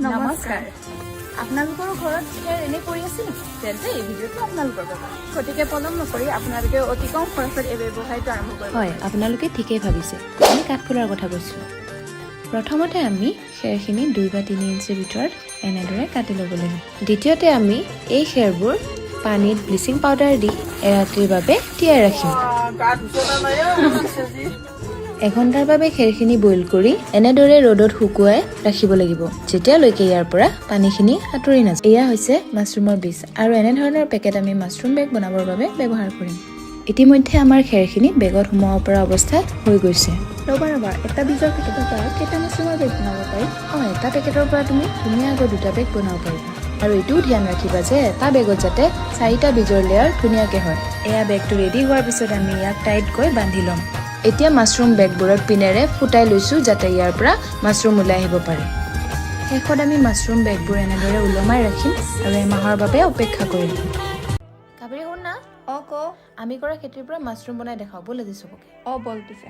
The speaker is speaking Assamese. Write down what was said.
নমস্কাৰ আপোনালোকৰ ঘৰত খেৰ এনে পৰি আছে নেকি তেন্তে এই ভিডিঅ'টো আপোনালোকৰ বাবে গতিকে পলম নকৰি আপোনালোকে অতি কম খৰচত এই ব্যৱসায়টো আৰম্ভ কৰিব হয় আপোনালোকে ঠিকেই ভাবিছে আমি কাঠফুলাৰ কথা কৈছোঁ প্ৰথমতে আমি খেৰখিনি 2 বা 3 ইঞ্চিৰ ভিতৰত এনেদৰে কাটি ল'ব লাগিব দ্বিতীয়তে আমি এই খেৰবোৰ পানীত ব্লিচিং পাউডাৰ দি এৰাতিৰ বাবে তিয়াই ৰাখিম এঘণ্টাৰ বাবে খেৰখিনি বইল কৰি এনেদৰে ৰ'দত শুকুৱাই ৰাখিব লাগিব যেতিয়ালৈকে ইয়াৰ পৰা পানীখিনি আঁতৰি নাযায় এয়া হৈছে মাছৰুমৰ বীজ আৰু এনেধৰণৰ পেকেট আমি মাছৰুম বেগ বনাবৰ বাবে ব্যৱহাৰ কৰিম ইতিমধ্যে আমাৰ খেৰখিনি বেগত সোমাব পৰা অৱস্থাত হৈ গৈছে ৰ'বা এটা বীজৰ পেকেটৰ পৰা কেইটা মাছৰুমৰ বেগ বনাব পাৰি এটা পেকেটৰ পৰা তুমি ধুনীয়াকৈ 2টা বেগ বনাব পাৰিবা আৰু এইটোও ধ্যান ৰাখিবা যে এটা বেগত যাতে 4টা বীজৰ লেয়াৰ ধুনীয়াকৈ হয় এয়া বেগটো ৰেডি হোৱাৰ পিছত আমি ইয়াক টাইটকৈ বান্ধি ল'ম এতিয়া মাছৰুম বেগবোৰত পিনেৰে ফুটাই লৈছোঁ যাতে ইয়াৰ পৰা মাছৰুম ওলাই আহিব পাৰে শেষত আমি মাছৰুম বেগবোৰ এনেদৰে ওলমাই ৰাখিম আৰু এমাহৰ বাবে অপেক্ষা কৰিম কাবেৰী শুন না ক আমি কৰা খেতিৰ পৰা মাছৰুম বনাই দেখাওঁ ব'ল আজি চবকে বল পিছে